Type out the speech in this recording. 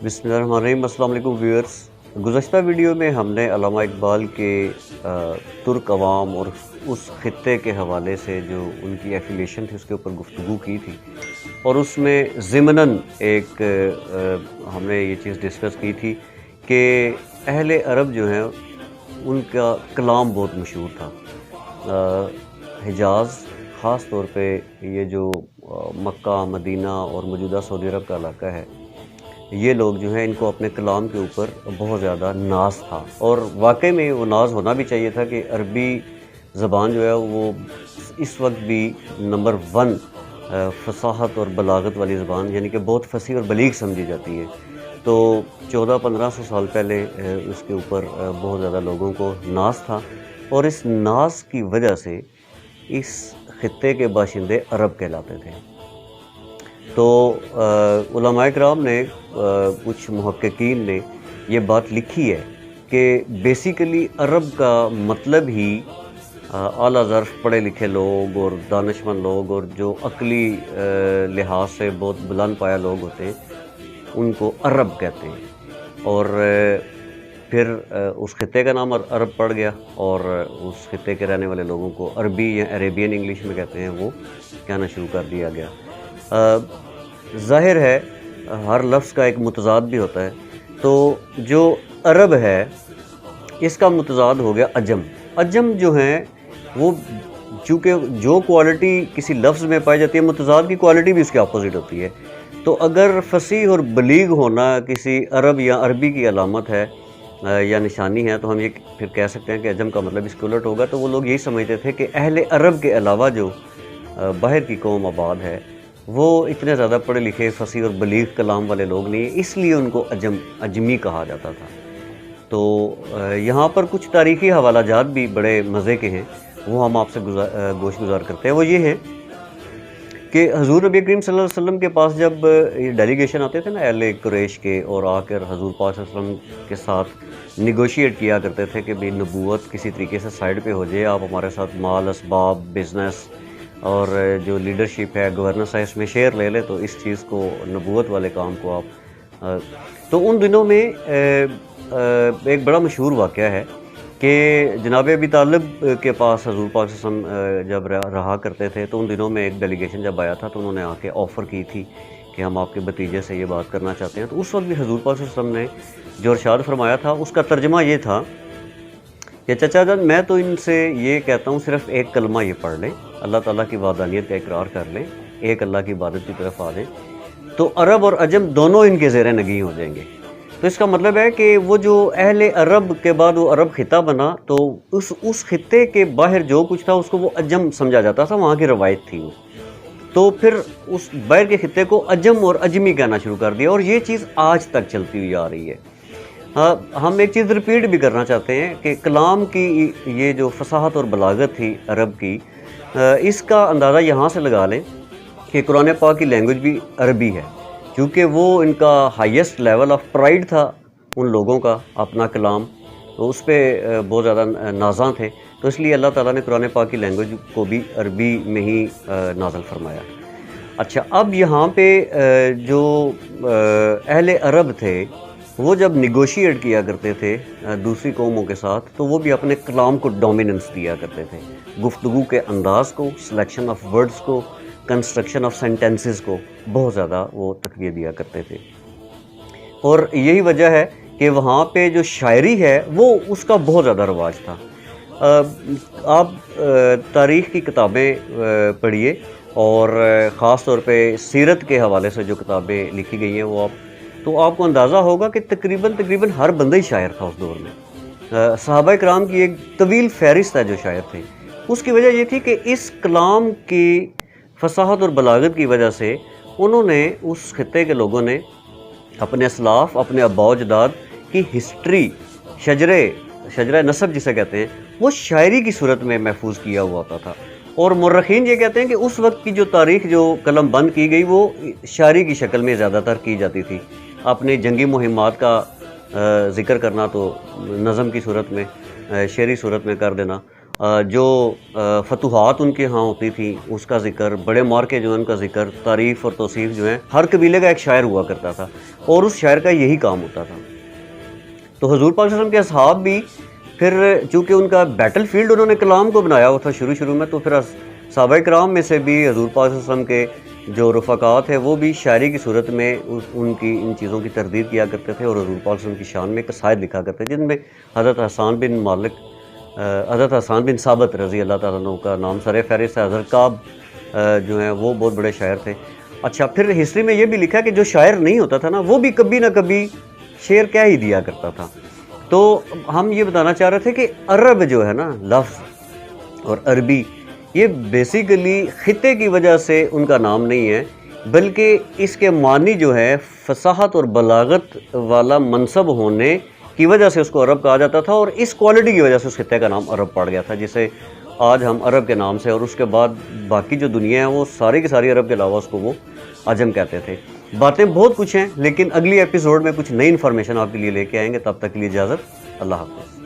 بسم اللہ الرحمن الرحیم۔ السلام علیکم ویورز۔ گزشتہ ویڈیو میں ہم نے علامہ اقبال کے ترک عوام اور اس خطے کے حوالے سے جو ان کی ایفیلیشن تھی اس کے اوپر گفتگو کی تھی، اور اس میں ضمناً ایک ہم نے یہ چیز ڈسکس کی تھی کہ اہل عرب جو ہیں ان کا کلام بہت مشہور تھا۔ حجاز خاص طور پہ یہ جو مکہ، مدینہ اور موجودہ سعودی عرب کا علاقہ ہے، یہ لوگ جو ہیں ان کو اپنے کلام کے اوپر بہت زیادہ ناز تھا، اور واقعی میں وہ ناز ہونا بھی چاہیے تھا کہ عربی زبان جو ہے وہ اس وقت بھی نمبر 1 فصاحت اور بلاغت والی زبان، یعنی کہ بہت فصیح اور بلیغ سمجھی جاتی ہے۔ تو 1400-1500 سال پہلے اس کے اوپر بہت زیادہ لوگوں کو ناز تھا، اور اس ناز کی وجہ سے اس خطے کے باشندے عرب کہلاتے تھے۔ تو علماء کرام نے کچھ محققین نے یہ بات لکھی ہے کہ بیسیکلی عرب کا مطلب ہی اعلیٰ ظرف پڑھے لکھے لوگ اور دانشمند لوگ اور جو عقلی لحاظ سے بہت بلند پایا لوگ ہوتے ہیں ان کو عرب کہتے ہیں، اور پھر اس خطے کا نام عرب پڑ گیا، اور اس خطے کے رہنے والے لوگوں کو عربی یا عربین انگلش میں کہتے ہیں، وہ کہنا شروع کر دیا گیا۔ ظاہر ہے ہر لفظ کا ایک متضاد بھی ہوتا ہے، تو جو عرب ہے اس کا متضاد ہو گیا عجم۔ عجم جو ہیں وہ چونکہ جو کوالٹی کسی لفظ میں پائی جاتی ہے، متضاد کی کوالٹی بھی اس کے اپوزٹ ہوتی ہے۔ تو اگر فصیح اور بلیغ ہونا کسی عرب یا عربی کی علامت ہے یا نشانی ہے، تو ہم یہ پھر کہہ سکتے ہیں کہ عجم کا مطلب اس کے الٹ ہوگا۔ تو وہ لوگ یہی سمجھتے تھے کہ اہل عرب کے علاوہ جو باہر کی قوم آباد ہے وہ اتنے زیادہ پڑھے لکھے فصیح اور بلیغ کلام والے لوگ نہیں ہیں، اس لیے ان کو عجمی کہا جاتا تھا۔ تو یہاں پر کچھ تاریخی حوالہ جات بھی بڑے مزے کے ہیں، وہ ہم آپ سے گوش گزار کرتے ہیں۔ وہ یہ ہے کہ حضور نبی کریم صلی اللہ علیہ وسلم کے پاس جب یہ ڈیلیگیشن آتے تھے نا اہل قریش کے، اور آ کر حضور پاک صلی اللہ علیہ وسلم کے ساتھ نیگوشیٹ کیا کرتے تھے کہ بھی نبوت کسی طریقے سے سائیڈ پہ ہو جائے، آپ ہمارے ساتھ مال، اسباب، بزنس اور جو لیڈرشپ ہے، گورننس ہے، اس میں شیئر لے لے، تو اس چیز کو نبوت والے کام کو آپ تو ان دنوں میں ایک بڑا مشہور واقعہ ہے کہ جناب ابی طالب کے پاس حضور پاک صلی اللہ علیہ وسلم جب رہا کرتے تھے، تو ان دنوں میں ایک ڈیلیگیشن جب آیا تھا تو انہوں نے آ کے آفر کی تھی کہ ہم آپ کے بھتیجے سے یہ بات کرنا چاہتے ہیں۔ تو اس وقت بھی حضور پاک صلی اللہ علیہ وسلم نے جو ارشاد فرمایا تھا اس کا ترجمہ یہ تھا کہ چچا جان، میں تو ان سے یہ کہتا ہوں صرف ایک کلمہ یہ پڑھ لیں، اللہ تعالیٰ کی وحدانیت کا اقرار کر لیں، ایک اللہ کی عبادت کی طرف آ جائیں، تو عرب اور عجم دونوں ان کے زیر نگیں ہو جائیں گے۔ تو اس کا مطلب ہے کہ وہ جو اہل عرب کے بعد وہ عرب خطہ بنا، تو اس خطے کے باہر جو کچھ تھا اس کو وہ عجم سمجھا جاتا تھا، وہاں کی روایت تھی وہ۔ تو پھر اس باہر کے خطے کو عجم اور عجمی کہنا شروع کر دیا، اور یہ چیز آج تک چلتی ہوئی آ رہی ہے۔ ہم ایک چیز ریپیٹ بھی کرنا چاہتے ہیں کہ کلام کی یہ جو فصاحت اور بلاغت تھی عرب کی، اس کا اندازہ یہاں سے لگا لیں کہ قرآن پاک کی لینگویج بھی عربی ہے، کیونکہ وہ ان کا ہائیسٹ لیول آف پرائڈ تھا ان لوگوں کا، اپنا کلام، تو اس پہ بہت زیادہ نازاں تھے، تو اس لیے اللہ تعالیٰ نے قرآن پاک کی لینگویج کو بھی عربی میں ہی نازل فرمایا۔ اچھا، اب یہاں پہ جو اہل عرب تھے وہ جب نیگوشیٹ کیا کرتے تھے دوسری قوموں کے ساتھ، تو وہ بھی اپنے کلام کو ڈومیننس دیا کرتے تھے، گفتگو کے انداز کو، سلیکشن آف ورڈز کو، کنسٹرکشن آف سینٹنسز کو بہت زیادہ وہ تقویہ دیا کرتے تھے۔ اور یہی وجہ ہے کہ وہاں پہ جو شاعری ہے وہ اس کا بہت زیادہ رواج تھا۔ آپ تاریخ کی کتابیں پڑھیے، اور خاص طور پہ سیرت کے حوالے سے جو کتابیں لکھی گئی ہیں وہ تو آپ کو اندازہ ہوگا کہ تقریباً ہر بندہ ہی شاعر تھا اس دور میں۔ صحابہ کرام کی ایک طویل فہرست ہے جو شاعر تھے۔ اس کی وجہ یہ تھی کہ اس کلام کی فصاحت اور بلاغت کی وجہ سے انہوں نے، اس خطے کے لوگوں نے اپنے اسلاف، اپنے آباء و اجداد کی ہسٹری، شجرہ نسب جسے کہتے ہیں، وہ شاعری کی صورت میں محفوظ کیا ہوا ہوتا تھا۔ اور مورخین یہ کہتے ہیں کہ اس وقت کی جو تاریخ جو قلم بند کی گئی وہ شاعری کی شکل میں زیادہ تر کی جاتی تھی، اپنی جنگی مہمات کا ذکر کرنا تو نظم کی صورت میں، شعری صورت میں کر دینا، جو فتوحات ان کے ہاں ہوتی تھیں اس کا ذکر، بڑے مارکے جو ہیں ان کا ذکر، تعریف اور توصیف جو ہیں، ہر قبیلے کا ایک شاعر ہوا کرتا تھا اور اس شاعر کا یہی کام ہوتا تھا۔ تو حضور پاک صلی اللہ علیہ وسلم کے اصحاب بھی پھر چونکہ ان کا بیٹل فیلڈ انہوں نے کلام کو بنایا ہوا تھا شروع میں، تو پھر صحابہ کرام میں سے بھی حضور پاک صلی اللہ علیہ وسلم کے جو رفقات ہیں وہ بھی شاعری کی صورت میں ان کی ان چیزوں کی تردید کیا کرتے تھے اور حضور پاک صلی اللہ علیہ وسلم کی شان میں قصائد لکھا کرتے تھے، جن میں حضرت حسان بن ثابت رضی اللہ تعالیٰ عنہ کا نام سر فہرست ہے۔ حضرت کعب جو ہیں وہ بہت بڑے شاعر تھے۔ اچھا، پھر ہسٹری میں یہ بھی لکھا کہ جو شاعر نہیں ہوتا تھا نا وہ بھی کبھی نہ کبھی شعر کہہ ہی دیا کرتا تھا۔ تو ہم یہ بتانا چاہ رہے تھے کہ عرب جو ہے نا لفظ اور عربی، یہ بیسیکلی خطے کی وجہ سے ان کا نام نہیں ہے، بلکہ اس کے معنی جو ہے فصاحت اور بلاغت والا منصب ہونے کی وجہ سے اس کو عرب کہا جاتا تھا، اور اس کوالٹی کی وجہ سے اس خطے کا نام عرب پڑ گیا تھا، جسے آج ہم عرب کے نام سے، اور اس کے بعد باقی جو دنیا ہے وہ ساری کی ساری عرب کے علاوہ اس کو وہ عجم کہتے تھے۔ باتیں بہت کچھ ہیں، لیکن اگلی ایپیسوڈ میں کچھ نئی انفارمیشن آپ کے لیے لے کے آئیں گے۔ تب تک کے لیے اجازت، اللہ حافظ۔